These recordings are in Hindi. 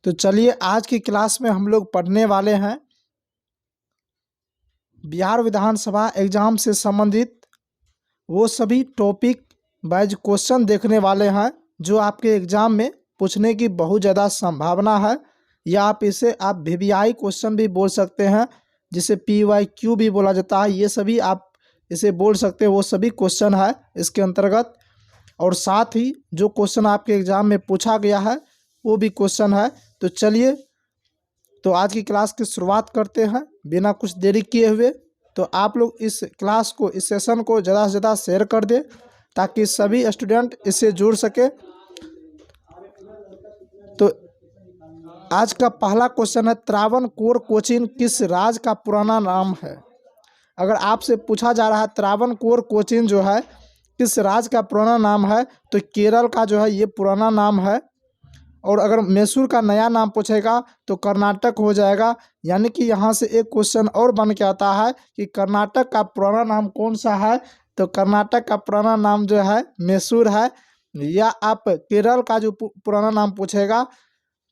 तो चलिए आज की क्लास में हम लोग पढ़ने वाले हैं बिहार विधानसभा एग्जाम से संबंधित वो सभी टॉपिक वाइज क्वेश्चन देखने वाले हैं जो आपके एग्जाम में पूछने की बहुत ज़्यादा संभावना है, या आप इसे आप वीवीआई क्वेश्चन भी बोल सकते हैं, जिसे पीवाईक्यू भी बोला जाता है। ये सभी आप इसे बोल सकते हैं, वो सभी क्वेश्चन है इसके अंतर्गत। और साथ ही जो क्वेश्चन आपके एग्जाम में पूछा गया है वो भी क्वेश्चन है। तो चलिए तो आज की क्लास की शुरुआत करते हैं बिना कुछ देरी किए हुए। तो आप लोग इस क्लास को, इस सेशन को ज़्यादा से ज़्यादा शेयर कर दें ताकि सभी स्टूडेंट इससे जुड़ सके। तो आज का पहला क्वेश्चन है, त्रावणकोर कोचीन किस राज्य का पुराना नाम है? अगर आपसे पूछा जा रहा है त्रावणकोर कोचीन जो है किस राज्य का पुराना नाम है, तो केरल का जो है ये पुराना नाम है। और अगर मैसूर का नया नाम पूछेगा तो कर्नाटक हो जाएगा। यानी कि यहाँ से एक क्वेश्चन और बन के आता है कि कर्नाटक का पुराना नाम कौन सा है, तो कर्नाटक का पुराना नाम जो है मैसूर है। या आप केरल का जो पुराना नाम पूछेगा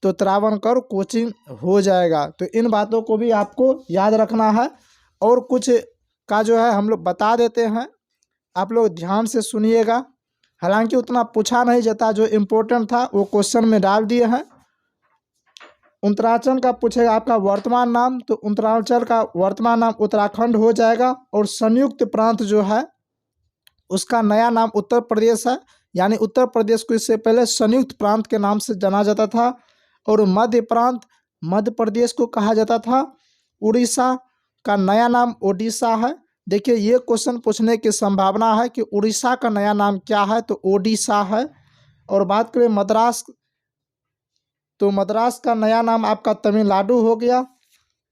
तो त्रावणकोर कोचीन हो जाएगा। तो इन बातों को भी आपको याद रखना है। और कुछ का जो है हम लोग बता देते हैं, आप लोग ध्यान से सुनिएगा। हालांकि उतना पूछा नहीं जाता, जो इम्पोर्टेंट था वो क्वेश्चन में डाल दिए हैं। उत्तरांचल का पूछेगा आपका वर्तमान नाम, तो उत्तरांचल का वर्तमान नाम उत्तराखंड हो जाएगा। और संयुक्त प्रांत जो है उसका नया नाम उत्तर प्रदेश है। यानी उत्तर प्रदेश को इससे पहले संयुक्त प्रांत के नाम से जाना जाता था। और मध्य प्रांत मध्य प्रदेश को कहा जाता था। उड़ीसा का नया नाम ओडिशा है। देखिए ये क्वेश्चन पूछने की संभावना है कि उड़ीसा का नया नाम क्या है, तो ओडिशा है। और बात करें मद्रास, तो मद्रास का नया नाम आपका तमिलनाडु हो गया।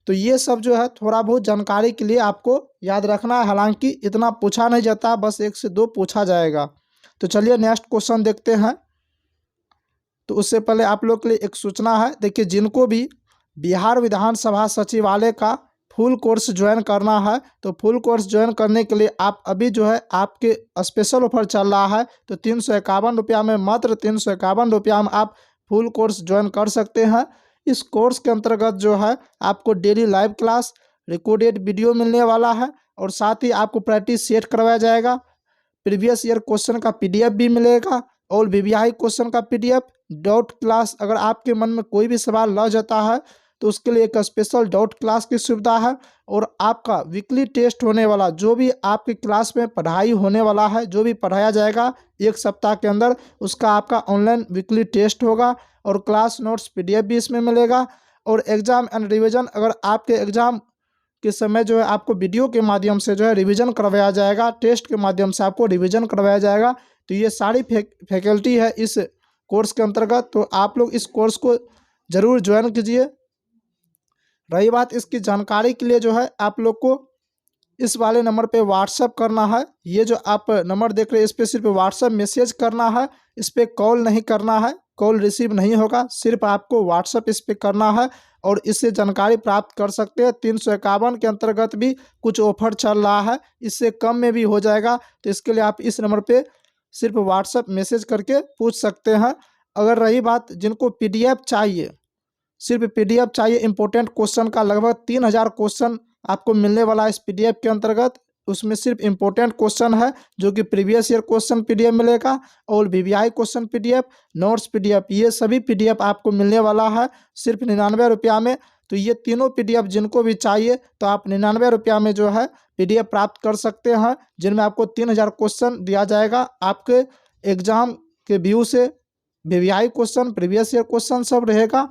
तो ये सब जो है थोड़ा बहुत जानकारी के लिए आपको याद रखना है। हालांकि इतना पूछा नहीं जाता, बस 1 से 2 पूछा जाएगा। तो चलिए नेक्स्ट क्वेश्चन देखते हैं। तो उससे पहले आप लोग के लिए एक सूचना है। देखिए जिनको भी बिहार विधानसभा सचिवालय का फुल कोर्स ज्वाइन करना है, तो फुल कोर्स ज्वाइन करने के लिए आप अभी जो है आपके स्पेशल ऑफर चल रहा है। तो 351 रुपया में, मात्र 351 रुपया में आप फुल कोर्स ज्वाइन कर सकते हैं। इस कोर्स के अंतर्गत जो है आपको daily live class, recorded video मिलने वाला है। और साथ ही आपको प्रैक्टिस सेट करवाया जाएगा। प्रीवियस ईयर क्वेश्चन का पीडीएफ भी मिलेगा और वीवीआई क्वेश्चन का पीडीएफ, डाउट क्लास। अगर आपके मन में कोई भी सवाल लग जाता है तो उसके लिए एक स्पेशल डाउट क्लास की सुविधा है। और आपका वीकली टेस्ट होने वाला, जो भी आपकी क्लास में पढ़ाई होने वाला है, जो भी पढ़ाया जाएगा 1 सप्ताह के अंदर, उसका आपका ऑनलाइन वीकली टेस्ट होगा। और क्लास नोट्स पीडीएफ भी इसमें मिलेगा। और एग्जाम एंड रिवीजन, अगर आपके एग्जाम के समय जो है आपको वीडियो के माध्यम से जो है रिवीजन करवाया जाएगा, टेस्ट के माध्यम से आपको रिवीजन करवाया जाएगा। तो ये सारी फैकल्टी है इस कोर्स के अंतर्गत। तो आप लोग इस कोर्स को ज़रूर ज्वाइन कीजिए। रही बात इसकी जानकारी के लिए, जो है आप लोग को इस वाले नंबर पे व्हाट्सअप करना है। ये जो आप नंबर देख रहे हैं इस पर सिर्फ व्हाट्सअप मैसेज करना है, इस पर कॉल नहीं करना है, कॉल रिसीव नहीं होगा। सिर्फ आपको व्हाट्सअप इस पर करना है और इससे जानकारी प्राप्त कर सकते हैं। 351 के अंतर्गत भी कुछ ऑफर चल रहा है, इससे कम में भी हो जाएगा। तो इसके लिए आप इस नंबर पे सिर्फ व्हाट्सअप मैसेज करके पूछ सकते हैं। अगर रही बात जिनको पीडीएफ चाहिए, सिर्फ पीडीएफ चाहिए इम्पोर्टेंट क्वेश्चन का, लगभग 3000 क्वेश्चन आपको मिलने वाला है इस पीडीएफ के अंतर्गत। उसमें सिर्फ इम्पोर्टेंट क्वेश्चन है जो कि प्रीवियस ईयर क्वेश्चन पीडीएफ मिलेगा, और VVI question PDF, notes PDF, ये सभी पीडीएफ आपको मिलने वाला है सिर्फ 99 रुपया में। तो ये तीनों पीडीएफ जिनको भी चाहिए तो आप 99 रुपया में जो है पीडीएफ प्राप्त कर सकते हैं, जिनमें आपको 3000 क्वेश्चन दिया जाएगा आपके एग्जाम के व्यू से। VVI question, previous year question सब रहेगा।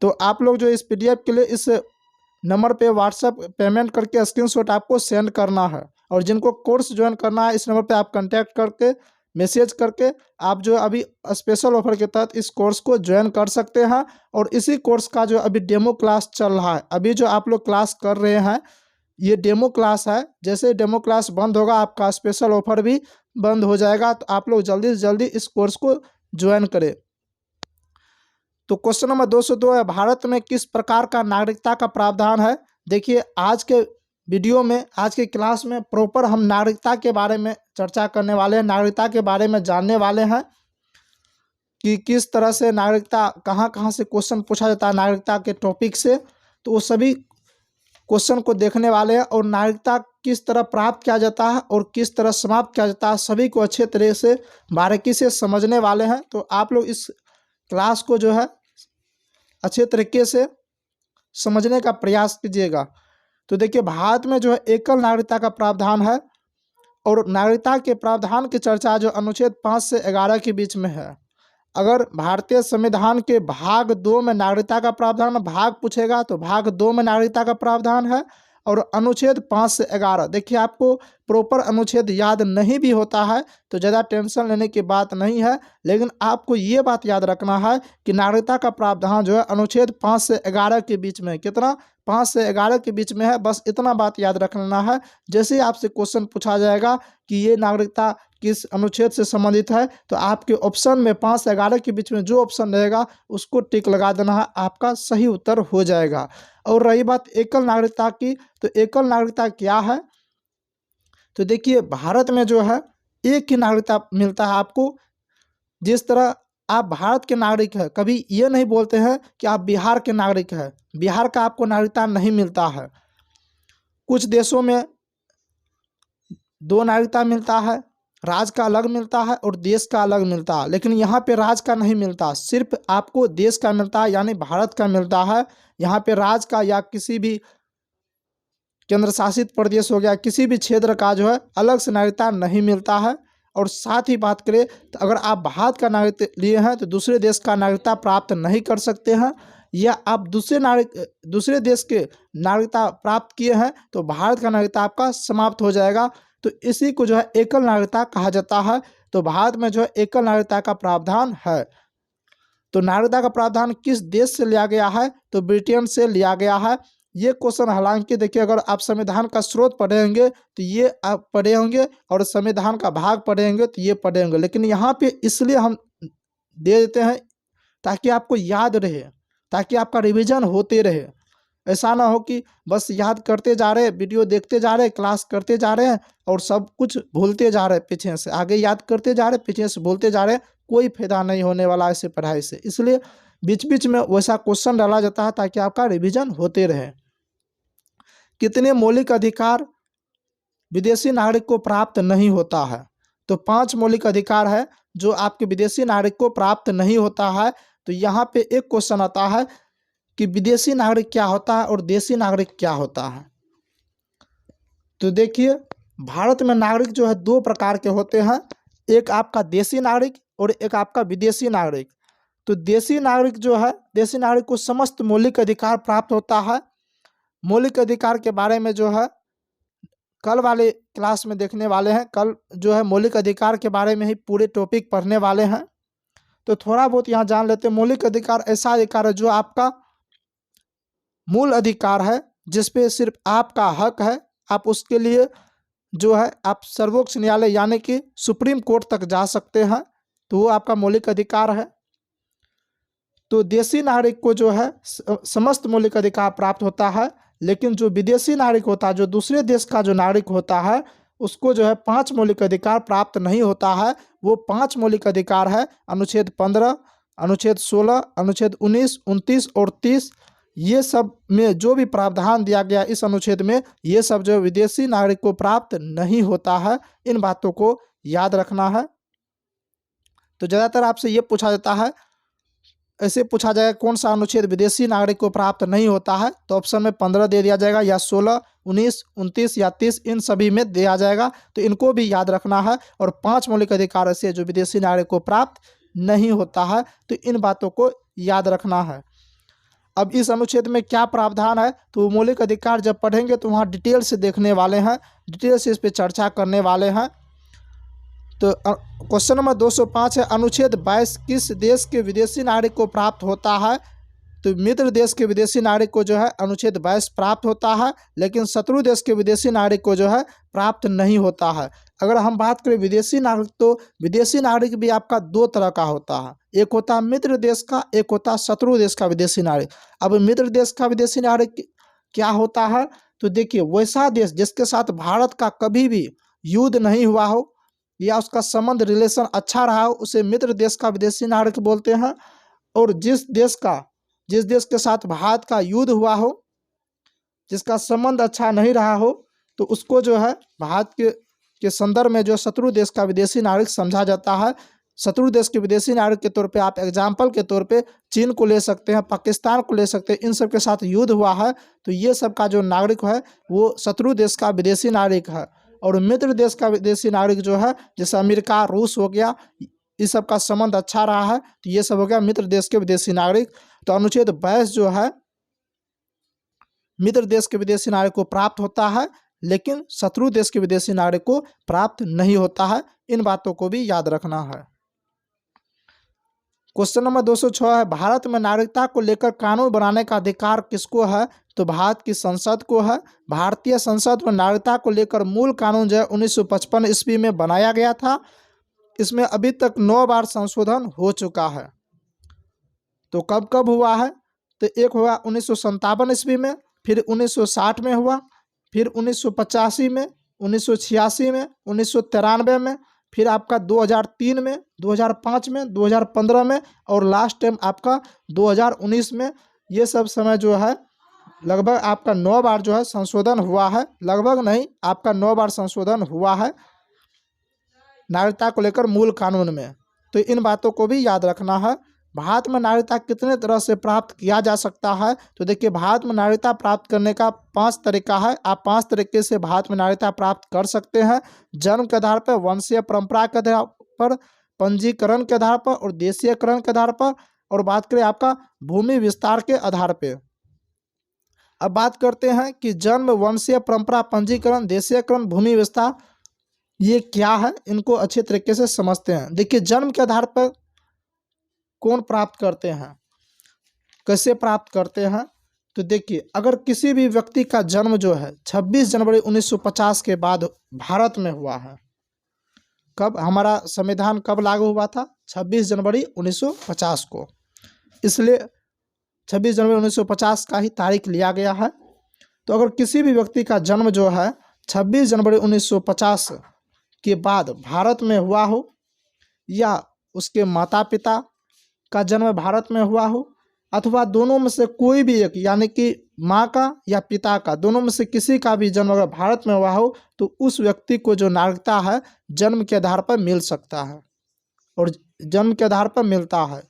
तो आप लोग जो इस पीडीएफ के लिए इस नंबर पे व्हाट्सएप पेमेंट करके स्क्रीनशॉट आपको सेंड करना है। और जिनको कोर्स ज्वाइन करना है इस नंबर पे आप कांटेक्ट करके मैसेज करके आप जो अभी स्पेशल ऑफर के तहत इस कोर्स को ज्वाइन कर सकते हैं। और इसी कोर्स का जो अभी डेमो क्लास चल रहा है, अभी जो आप लोग क्लास कर रहे हैं ये डेमो क्लास है। जैसे डेमो क्लास बंद होगा आपका स्पेशल ऑफर भी बंद हो जाएगा। तो आप लोग जल्दी से जल्दी इस कोर्स को ज्वाइन करें। तो क्वेश्चन नंबर 202 है, भारत में किस प्रकार का नागरिकता का प्रावधान है? देखिए आज के वीडियो में, आज की क्लास में प्रॉपर हम नागरिकता के बारे में चर्चा करने वाले हैं, नागरिकता के बारे में जानने वाले हैं। कि किस तरह से नागरिकता, कहाँ कहाँ से क्वेश्चन पूछा जाता है नागरिकता के टॉपिक से, तो वो सभी क्वेश्चन को देखने वाले हैं। और नागरिकता किस तरह प्राप्त किया जाता है और किस तरह समाप्त किया जाता है, सभी को अच्छे तरह से बारीकी से समझने वाले हैं। तो आप लोग इस क्लास को जो है अच्छे तरीके से समझने का प्रयास कीजिएगा। तो देखिए, भारत में जो है एकल नागरिकता का प्रावधान है, और नागरिकता के प्रावधान की चर्चा जो अनुच्छेद 5 से 11 के बीच में है। अगर भारतीय संविधान के भाग 2 में नागरिकता का प्रावधान भाग पूछेगा तो भाग 2 में नागरिकता का प्रावधान है, और अनुच्छेद 5 से 11। देखिए, आपको प्रॉपर अनुच्छेद याद नहीं भी होता है तो ज़्यादा टेंशन लेने की बात नहीं है, लेकिन आपको ये बात याद रखना है कि नागरिकता का प्रावधान जो है अनुच्छेद 5 से 11 के बीच में है। कितना? 5 से 11 के बीच में है। बस इतना बात याद रखना है। जैसे ही आपसे क्वेश्चन पूछा जाएगा कि ये नागरिकता किस अनुच्छेद से संबंधित है, तो आपके ऑप्शन में 5 से 11 के बीच में जो ऑप्शन रहेगा उसको टिक लगा देना है, आपका सही उत्तर हो जाएगा। और रही बात एकल नागरिकता की, तो एकल नागरिकता क्या है? तो देखिए, भारत में जो है एक ही नागरिकता मिलता है आपको। जिस तरह आप भारत के नागरिक हैं, कभी ये नहीं बोलते हैं कि आप बिहार के नागरिक हैं। बिहार का आपको नागरिकता नहीं मिलता है। कुछ देशों में 2 नागरिकता मिलता है, राज्य का अलग मिलता है और देश का अलग मिलता है, लेकिन यहाँ पे राज्य का नहीं मिलता, सिर्फ आपको देश का मिलता है, यानी भारत का मिलता है। यहाँ पे राज्य का या किसी भी केंद्र शासित प्रदेश हो गया, किसी भी क्षेत्र का जो है अलग से नागरिकता नहीं मिलता है। और साथ ही बात करें तो अगर आप भारत का नागरिक लिए हैं तो दूसरे देश का नागरिकता प्राप्त नहीं कर सकते हैं, या आप दूसरे देश के नागरिकता प्राप्त किए हैं तो भारत का नागरिकता आपका समाप्त हो जाएगा। तो इसी को जो है एकल नागरिकता कहा जाता है। तो भारत में जो है एकल नागरिकता का प्रावधान है। तो नागरिकता का प्रावधान किस देश से लिया गया है? तो ब्रिटेन से लिया गया है। ये क्वेश्चन हालांकि देखिए, अगर आप संविधान का स्रोत पढ़ेंगे तो ये आप पढ़े होंगे, और संविधान का भाग पढ़ेंगे तो ये पढ़े होंगे, लेकिन यहाँ पे इसलिए हम दे देते हैं ताकि आपको याद रहे, ताकि आपका रिवीजन होते रहे। ऐसा ना हो कि बस याद करते जा रहे, वीडियो देखते जा रहे, क्लास करते जा रहे हैं और सब कुछ भूलते जा रहे, पीछे से आगे याद करते जा रहे, पीछे से भूलते जा रहे। कोई फायदा नहीं होने वाला ऐसे पढ़ाई से। इसलिए बीच बीच में वैसा क्वेश्चन डाला जाता है ताकि आपका रिवीजन होते रहे। कितने मौलिक अधिकार विदेशी नागरिक को प्राप्त नहीं होता है? तो 5 मौलिक अधिकार है जो आपके विदेशी नागरिक को प्राप्त नहीं होता है। तो यहाँ पे एक क्वेश्चन आता है कि विदेशी नागरिक क्या होता है और देशी नागरिक क्या होता है। तो देखिए, भारत में नागरिक जो है 2 प्रकार के होते हैं, एक आपका देशी नागरिक और एक आपका विदेशी नागरिक। तो देशी नागरिक जो है, देशी नागरिक को समस्त मौलिक अधिकार प्राप्त होता है। मौलिक अधिकार के बारे में जो है कल वाले क्लास में देखने वाले हैं। कल जो है मौलिक अधिकार के बारे में ही पूरे टॉपिक पढ़ने वाले हैं। तो थोड़ा बहुत यहाँ जान लेते हैं। मौलिक अधिकार ऐसा अधिकार है जो आपका मूल अधिकार है, जिस पे सिर्फ आपका हक है। आप उसके लिए जो है आप सर्वोच्च न्यायालय यानी कि सुप्रीम कोर्ट तक जा सकते हैं, तो वो आपका मौलिक अधिकार है। तो देशी नागरिक को जो है समस्त मौलिक अधिकार प्राप्त होता है, लेकिन जो विदेशी नागरिक होता है, जो दूसरे देश का जो नागरिक होता है, उसको जो है 5 मौलिक अधिकार प्राप्त नहीं होता है। वो 5 मौलिक अधिकार है अनुच्छेद 15, अनुच्छेद 16, अनुच्छेद 19, 29 और 30। ये सब में जो भी प्रावधान दिया गया इस अनुच्छेद में, ये सब जो विदेशी नागरिक को प्राप्त नहीं होता है। इन बातों को याद रखना है। तो ज़्यादातर आपसे ये पूछा जाता है, ऐसे पूछा जाएगा कौन सा अनुच्छेद विदेशी नागरिक को प्राप्त नहीं होता है, तो ऑप्शन में 15 दे दिया जाएगा, या 16, 19, 29 या 30, इन सभी में दिया जाएगा। तो इनको भी याद रखना है। और 5 मौलिक अधिकार ऐसे जो विदेशी नागरिक को प्राप्त नहीं होता है, तो इन बातों को याद रखना है। अब इस अनुच्छेद में क्या प्रावधान है, तो मौलिक अधिकार जब पढ़ेंगे तो वहाँ डिटेल से देखने वाले हैं, डिटेल से इस पर चर्चा करने वाले हैं। तो क्वेश्चन नंबर 205 है, अनुच्छेद 22 किस देश के विदेशी नागरिक को प्राप्त होता है? तो मित्र देश के विदेशी नागरिक को जो है अनुच्छेद 22 प्राप्त होता है, लेकिन शत्रु देश के विदेशी नागरिक को जो है प्राप्त नहीं होता है। अगर हम बात करें विदेशी नागरिक, तो विदेशी नागरिक भी आपका 2 तरह का होता है। एक होता है मित्र देश का, एक होता है शत्रु देश का विदेशी नागरिक। अब मित्र देश का विदेशी नागरिक क्या होता है? तो देखिए, वैसा देश जिसके साथ भारत का कभी भी युद्ध नहीं हुआ हो, या उसका संबंध रिलेशन अच्छा रहा हो उसे मित्र देश का विदेशी नागरिक बोलते हैं। और जिस देश के साथ भारत का युद्ध हुआ हो, जिसका संबंध अच्छा नहीं रहा हो, तो उसको जो है भारत के संदर्भ में जो शत्रु देश का विदेशी नागरिक समझा जाता है। शत्रु देश के विदेशी नागरिक के तौर पे आप एग्जाम्पल के तौर पे चीन को ले सकते हैं, पाकिस्तान को ले सकते हैं। इन सब के साथ युद्ध हुआ है तो ये सब का जो नागरिक है वो शत्रु देश का विदेशी नागरिक है। और मित्र देश का विदेशी नागरिक जो है, जैसे अमेरिका, रूस हो गया, इस सब का संबंध अच्छा रहा है तो ये सब हो गया मित्र देश के विदेशी नागरिक। तो अनुच्छेद 22 जो है मित्र देश के विदेशी नागरिक को प्राप्त होता है, लेकिन शत्रु देश के विदेशी नागरिक को प्राप्त नहीं होता है। इन बातों को भी याद रखना है। क्वेश्चन नंबर 206 है, भारत में नागरिकता को लेकर कानून बनाने का अधिकार किसको है? तो भारत की संसद को है। भारतीय संसद में नागरिकता को लेकर मूल कानून जो है 1955 ईस्वी में बनाया गया था। इसमें अभी तक 9 बार संशोधन हो चुका है। तो कब कब हुआ है? तो एक हुआ 1957 ईस्वी में, फिर 1960 में हुआ, फिर 1985 में, 1986 में, 1993 में, फिर आपका 2003 में, 2005 में, 2015 में और लास्ट टाइम आपका 2019 में। ये सब समय जो है लगभग आपका 9 बार जो है संशोधन हुआ है। लगभग नहीं, आपका 9 बार संशोधन हुआ है नागरिकता को लेकर मूल कानून में। तो इन बातों को भी याद रखना है। भारत में नागरिकता कितने तरह से प्राप्त किया जा सकता है? तो देखिए, भारत में नागरिकता प्राप्त करने का 5 तरीका है। आप 5 तरीके से भारत में नागरिकता प्राप्त कर सकते हैं। जन्म के आधार पर, वंशीय परंपरा के आधार पर, पंजीकरण के आधार पर और देशीयकरण के आधार पर, और बात करें आपका भूमि विस्तार के आधार पर। अब बात करते हैं कि जन्म, वंशीय परंपरा, पंजीकरण, देशीयकरण, भूमि विस्तार ये क्या है, इनको अच्छे तरीके से समझते हैं। देखिए, जन्म के आधार पर कौन प्राप्त करते हैं, कैसे प्राप्त करते हैं? तो देखिए, अगर किसी भी व्यक्ति का जन्म जो है 26 जनवरी 1950 के बाद भारत में हुआ है। कब हमारा संविधान कब लागू हुआ था? 26 जनवरी 1950 को। इसलिए 26 जनवरी 1950 का ही तारीख लिया गया है। तो अगर किसी भी व्यक्ति का जन्म जो है 26 जनवरी 1950 के बाद भारत में हुआ हो, या उसके माता पिता का जन्म भारत में हुआ हो, अथवा दोनों में से कोई भी एक, यानी कि माँ का या पिता का, दोनों में से किसी का भी जन्म अगर भारत में हुआ हो, तो उस व्यक्ति को जो नागरिकता है जन्म के आधार पर मिल सकता है और जन्म के आधार पर मिलता है।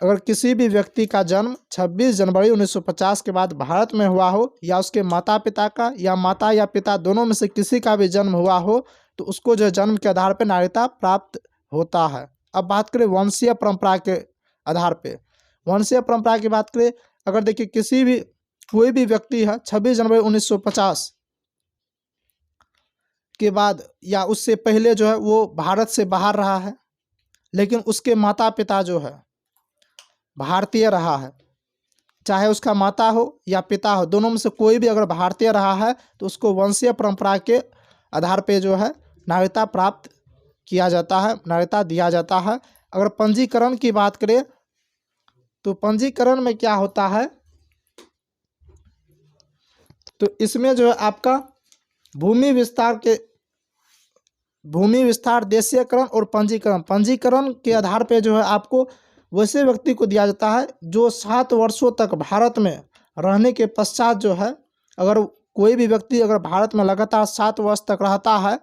अगर किसी भी व्यक्ति का जन्म 26 जनवरी 1950 के बाद भारत में हुआ हो, या उसके माता पिता का या माता या पिता दोनों में से किसी का भी जन्म हुआ हो, तो उसको जो जन्म के आधार पर नागरिकता प्राप्त होता है। अब बात करें वंशीय परंपरा के आधार पे। वंशीय परंपरा की बात करें, अगर देखिए कोई भी व्यक्ति है 26 जनवरी 1950 के बाद या उससे पहले जो है वो भारत से बाहर रहा है, लेकिन उसके माता पिता जो है भारतीय रहा है, चाहे उसका माता हो या पिता हो, दोनों में से कोई भी अगर भारतीय रहा है तो उसको वंशीय परंपरा के आधार पे जो है नागरिकता प्राप्त किया जाता है, नागरिकता दिया जाता है। अगर पंजीकरण की बात करें तो पंजीकरण में क्या होता है, तो इसमें जो है आपका भूमि विस्तार, देशीयकरण और पंजीकरण। पंजीकरण के आधार पे जो है आपको वैसे व्यक्ति को दिया जाता है जो 7 वर्षों तक भारत में रहने के पश्चात जो है, अगर कोई भी व्यक्ति अगर भारत में लगातार 7 वर्ष तक रहता है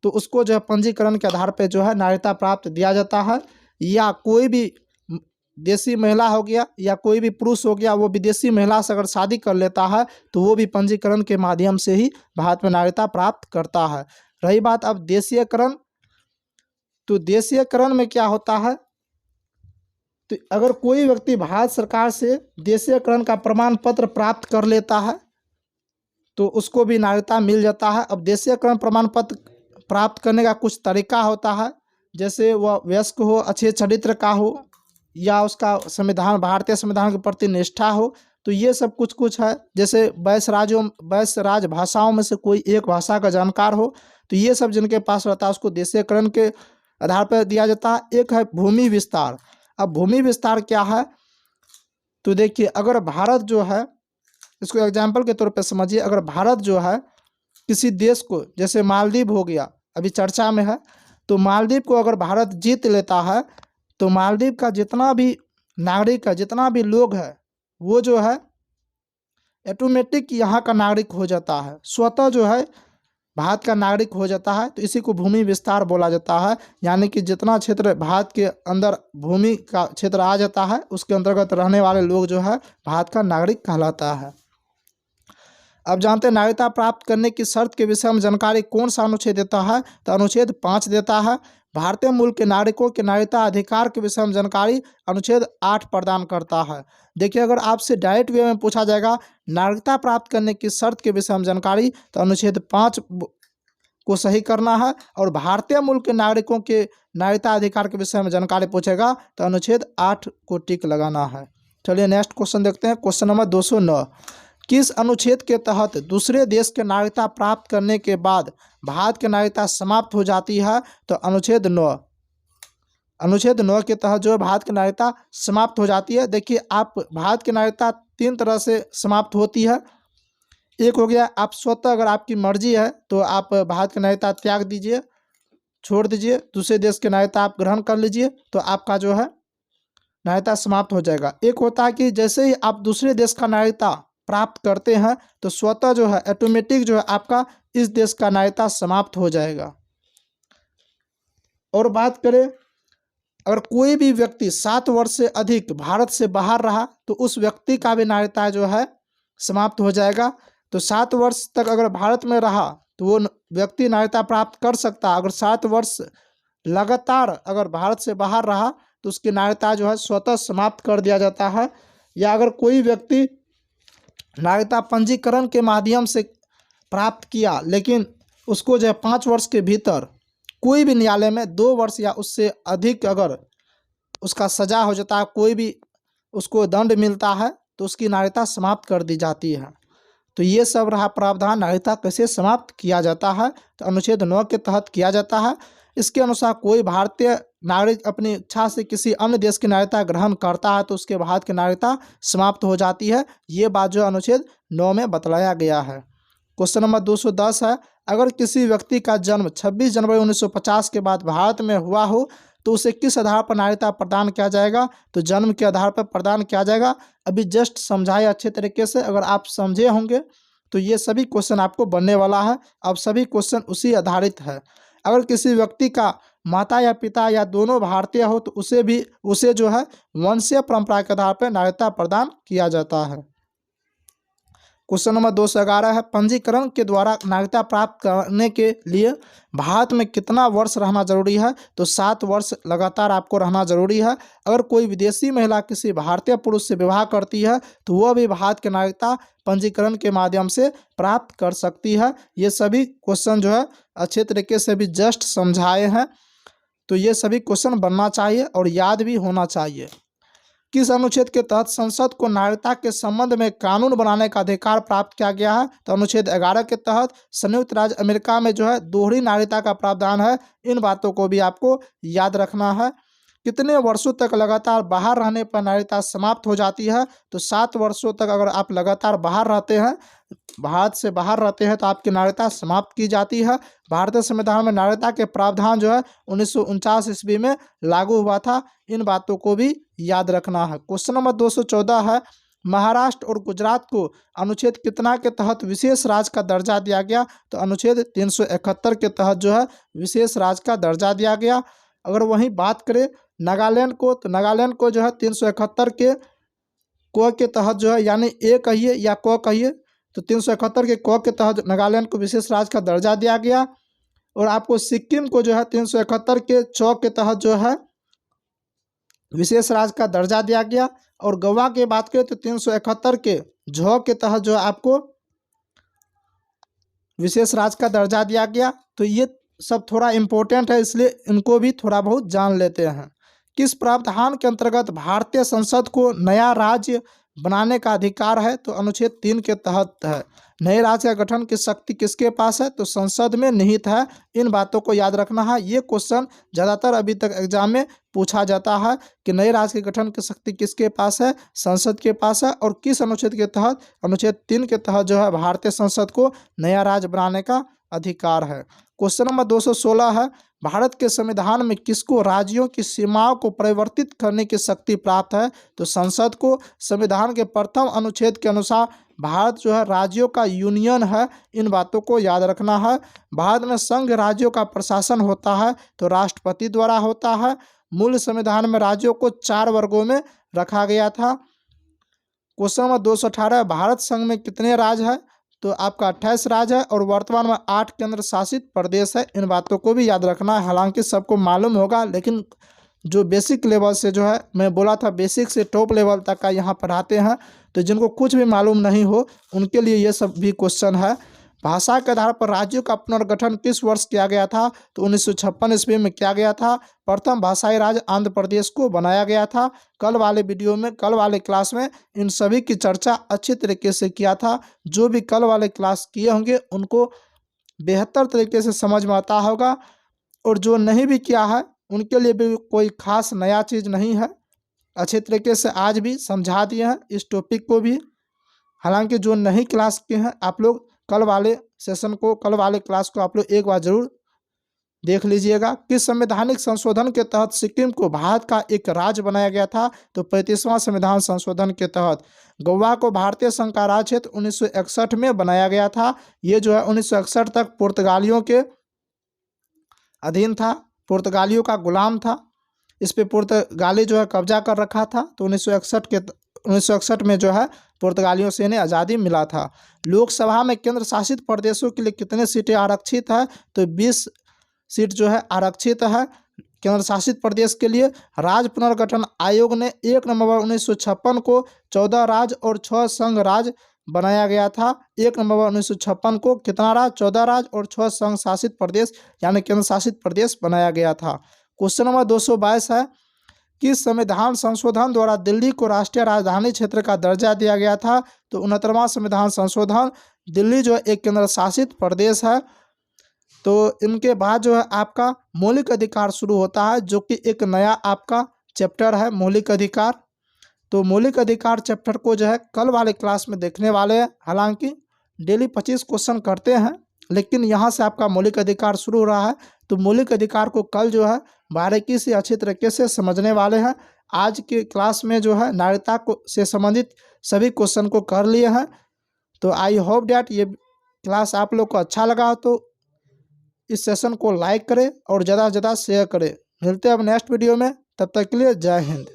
तो उसको जो है पंजीकरण के आधार पे जो है नागरिकता प्राप्त दिया जाता है। या कोई भी देसी महिला हो गया या कोई भी पुरुष हो गया, वो विदेशी महिला से अगर शादी कर लेता है तो वो भी पंजीकरण के माध्यम से ही भारत में नागरिकता प्राप्त करता है। रही बात अब देशीयकरण, तो देशीयकरण में क्या होता है, तो अगर कोई व्यक्ति भारत सरकार से देशीयकरण का प्रमाण पत्र प्राप्त कर लेता है तो उसको भी नागरिकता मिल जाता है। अब देशीयकरण प्रमाण पत्र प्राप्त करने का कुछ तरीका होता है, जैसे वह वयस्क हो, अच्छे चरित्र का हो, या उसका भारतीय संविधान के प्रति निष्ठा हो। तो ये सब कुछ है। जैसे 22 राजभाषाओं में से कोई एक भाषा का जानकार हो, तो ये सब जिनके पास रहता है उसको देशीयकरण के आधार पर दिया जाता है। एक है भूमि विस्तार। अब भूमि विस्तार क्या है, तो देखिए, अगर भारत जो है, इसको एग्जाम्पल के तौर पर समझिए, अगर भारत जो है किसी देश को, जैसे मालदीव हो गया, अभी चर्चा में है। तो मालदीव को अगर भारत जीत लेता है तो मालदीव का जितना भी नागरिक है, जितना भी लोग है, वो जो है ऑटोमेटिक यहाँ का नागरिक हो जाता है, स्वतः जो है भारत का नागरिक हो जाता है। तो इसी को भूमि विस्तार बोला जाता है, यानी कि जितना क्षेत्र भारत के अंदर भूमि का क्षेत्र आ जाता है उसके अंतर्गत रहने वाले लोग जो है भारत का नागरिक कहलाता है। अब जानते हैं नागरिकता प्राप्त करने की शर्त के विषय में जानकारी कौन सा अनुच्छेद देता है, तो अनुच्छेद 5 देता है। भारतीय मूल के नागरिकों के नागरिकता अधिकार के विषय में जानकारी अनुच्छेद 8 प्रदान करता है। देखिए, अगर आपसे डायरेक्ट वे में पूछा जाएगा नागरिकता प्राप्त करने की शर्त के विषय में जानकारी, तो अनुच्छेद 5 को सही करना है। और भारतीय मूल के नागरिकों के नागरिकता अधिकार के विषय में जानकारी पूछेगा तो अनुच्छेद 8 को टिक लगाना है। चलिए नेक्स्ट क्वेश्चन देखते हैं। क्वेश्चन नंबर 209, किस अनुच्छेद के तहत दूसरे देश के नागरिकता प्राप्त करने के बाद भारत की नागरिकता समाप्त हो जाती है, तो अनुच्छेद 9। अनुच्छेद 9 के तहत जो है भारत की नागरिकता समाप्त हो जाती है। देखिए, आप भारत की नागरिकता 3 तरह से समाप्त होती है। एक हो गया आप स्वतः, अगर आपकी मर्जी है तो आप भारत की नागरिकता त्याग दीजिए, छोड़ दीजिए, दूसरे देश की नागरिकता आप ग्रहण कर लीजिए, तो आपका जो है नागरिकता समाप्त हो जाएगा। एक होता है कि जैसे ही आप दूसरे देश का नागरिकता प्राप्त करते हैं तो स्वतः जो है ऑटोमेटिक जो है आपका इस देश का नागरिकता समाप्त हो जाएगा। और बात करें, अगर कोई भी व्यक्ति 7 वर्ष से अधिक भारत से बाहर रहा तो उस व्यक्ति का भी नागरिकता जो है समाप्त हो जाएगा। तो 7 वर्ष तक अगर भारत में रहा तो वो व्यक्ति नागरिकता प्राप्त कर सकता है। अगर 7 वर्ष लगातार अगर भारत से बाहर रहा तो उसकी नागरिकता जो है स्वतः समाप्त कर दिया जाता है। या अगर कोई व्यक्ति नागरिकता पंजीकरण के माध्यम से प्राप्त किया, लेकिन उसको जो है 5 वर्ष के भीतर कोई भी न्यायालय में 2 वर्ष या उससे अधिक अगर उसका सजा हो जाता है, कोई भी उसको दंड मिलता है, तो उसकी नागरिकता समाप्त कर दी जाती है। तो ये सब रहा प्रावधान नागरिकता कैसे समाप्त किया जाता है, तो अनुच्छेद 9 के तहत किया जाता है। इसके अनुसार कोई भारतीय नागरिक अपनी इच्छा से किसी अन्य देश की नागरिकता ग्रहण करता है तो उसके भारत की नागरिकता समाप्त हो जाती है। ये बात जो अनुच्छेद 9 में बतलाया गया है। क्वेश्चन नंबर 210 है, अगर किसी व्यक्ति का जन्म 26 जनवरी 1950 के बाद भारत में हुआ हो तो उसे किस आधार पर नागरिकता प्रदान किया जाएगा, तो जन्म के आधार पर प्रदान किया जाएगा। अभी जस्ट समझाए अच्छे तरीके से, अगर आप समझे होंगे तो ये सभी क्वेश्चन आपको बनने वाला है। अब सभी क्वेश्चन उसी आधारित है। अगर किसी व्यक्ति का माता या पिता या दोनों भारतीय हो तो उसे जो है वंशीय परंपरा के आधार पर नागरिकता प्रदान किया जाता है। क्वेश्चन नंबर 211 है, पंजीकरण के द्वारा नागरिकता प्राप्त करने के लिए भारत में कितना वर्ष रहना जरूरी है, तो 7 वर्ष लगातार आपको रहना जरूरी है। अगर कोई विदेशी महिला किसी भारतीय पुरुष से विवाह करती है तो वह भी भारत की नागरिकता पंजीकरण के माध्यम से प्राप्त कर सकती है। ये सभी क्वेश्चन जो है अच्छे तरीके से भी जस्ट समझाए हैं, तो ये सभी क्वेश्चन बनना चाहिए और याद भी होना चाहिए। किस अनुच्छेद के तहत संसद को नागरिकता के संबंध में कानून बनाने का अधिकार प्राप्त किया गया है, तो अनुच्छेद 11 के तहत संयुक्त राज्य अमेरिका में जो है दोहरी नागरिकता का प्रावधान है। इन बातों को भी आपको याद रखना है। कितने वर्षों तक लगातार बाहर रहने पर नागरिकता समाप्त हो जाती है, तो 7 वर्षों तक अगर आप लगातार बाहर रहते हैं, भारत से बाहर रहते हैं, तो आपकी नागरिकता समाप्त की जाती है। भारतीय संविधान में नागरिकता के प्रावधान जो है 1949 ईस्वी में लागू हुआ था। इन बातों को भी याद रखना है। क्वेश्चन नंबर 214 है, महाराष्ट्र और गुजरात को अनुच्छेद कितना के तहत विशेष राज्य का दर्जा दिया गया, तो अनुच्छेद 371 के तहत जो है विशेष राज्य का दर्जा दिया गया। अगर वहीं बात करें नागालैंड को, तो नागालैंड को जो है 371 के क के तहत जो है, यानी ए कहिए या क कहिए, तो 371 के क के तहत नागालैंड को विशेष राज्य का दर्जा दिया गया। और आपको सिक्किम को जो है 371 के च के तहत जो है विशेष राज्य का दर्जा दिया गया। और गोवा की बात करें तो 371 के झ के तहत जो है आपको विशेष राज्य का दर्जा दिया गया। तो ये सब थोड़ा इम्पोर्टेंट है, इसलिए इनको भी थोड़ा बहुत जान लेते हैं। किस प्रावधान के अंतर्गत भारतीय संसद को नया राज्य बनाने का अधिकार है, तो अनुच्छेद 3 के तहत है। नए राज्य का गठन की शक्ति किसके पास है, तो संसद में निहित है। इन बातों को याद रखना है। ये क्वेश्चन ज़्यादातर अभी तक एग्जाम में पूछा जाता है कि नए राज्य के गठन की शक्ति किसके पास है, संसद के पास है। और किस अनुच्छेद के तहत, अनुच्छेद 3 के तहत जो है भारतीय संसद को नया राज्य बनाने का अधिकार है। क्वेश्चन नंबर 216 है, भारत के संविधान में किसको राज्यों की सीमाओं को परिवर्तित करने की शक्ति प्राप्त है? तो संसद को। संविधान के प्रथम अनुच्छेद के अनुसार भारत जो है राज्यों का यूनियन है, इन बातों को याद रखना है। भारत में संघ राज्यों का प्रशासन होता है तो राष्ट्रपति द्वारा होता है। मूल संविधान में राज्यों को 4 वर्गों में रखा गया था। क्वेश्चन नंबर 218, भारत संघ में कितने राज्य है? तो आपका 28 राज्य है और वर्तमान में 8 केंद्र शासित प्रदेश है। इन बातों को भी याद रखना है, हालांकि सबको मालूम होगा, लेकिन जो बेसिक लेवल से जो है, मैं बोला था बेसिक से टॉप लेवल तक का यहाँ पढ़ाते हैं, तो जिनको कुछ भी मालूम नहीं हो उनके लिए ये सब भी क्वेश्चन है। भाषा के आधार पर राज्यों का पुनर्गठन किस वर्ष किया गया था? तो 1956 ईस्वी में किया गया था। प्रथम भाषाई राज्य आंध्र प्रदेश को बनाया गया था। कल वाले वीडियो में, कल वाले क्लास में इन सभी की चर्चा अच्छी तरीके से किया था। जो भी कल वाले क्लास किए होंगे उनको बेहतर तरीके से समझ में आता होगा, और जो नहीं भी किया है उनके लिए भी कोई खास नया चीज़ नहीं है। अच्छे तरीके से आज भी समझा दिए हैं इस टॉपिक को भी। हालांकि जो नहीं क्लास किए हैं आप लोग कल वाले सेशन को, कल वाले क्लास को आप लोग एक बार जरूर देख लीजिएगा। किस संवैधानिक संशोधन के तहत सिक्किम को भारत का एक राज्य बनाया गया था? तो 35वां संविधान संशोधन के तहत। गोवा को भारतीय संघ का राज्य क्षेत्र 1961 में बनाया गया था। ये जो है 1961 तक पुर्तगालियों के अधीन था, पुर्तगालियों का गुलाम था। इस पे पुर्तगाली जो है कब्जा कर रखा था। तो 1961 में जो है पुर्तगालियों से इन्हें आज़ादी मिला था। लोकसभा में केंद्र शासित प्रदेशों के लिए कितने सीटें आरक्षित है? तो 20 सीट जो है आरक्षित है केंद्र शासित प्रदेश के लिए। राज्य पुनर्गठन आयोग ने 1 नवंबर 1956 को 14 राज्य और 6 संघ राज्य बनाया गया था। 1 नवंबर 1956 को कितना राज्य? 14 राज्य और 6 संघ शासित प्रदेश यानी केंद्र शासित प्रदेश बनाया गया था। क्वेश्चन नंबर 222 है, किस संविधान संशोधन द्वारा दिल्ली को राष्ट्रीय राजधानी क्षेत्र का दर्जा दिया गया था? तो 69वां संविधान संशोधन। दिल्ली जो एक केंद्र शासित प्रदेश है। तो इनके बाद जो है आपका मौलिक अधिकार शुरू होता है, जो कि एक नया आपका चैप्टर है मौलिक अधिकार। तो मौलिक अधिकार चैप्टर को जो है कल वाले क्लास में देखने वाले हैं। हालांकि डेली 25 क्वेश्चन करते हैं, लेकिन यहाँ से आपका मौलिक अधिकार शुरू हो रहा है। तो मौलिक अधिकार को कल जो है बारीकी से अच्छे तरीके से समझने वाले हैं। आज के क्लास में जो है नागरिकता को से संबंधित सभी क्वेश्चन को कर लिए हैं। तो आई होप डैट ये क्लास आप लोग को अच्छा लगा, तो इस सेशन को लाइक करें और ज़्यादा से ज़्यादा शेयर करें। मिलते हैं अब नेक्स्ट वीडियो में, तब तक के लिए जय हिंद।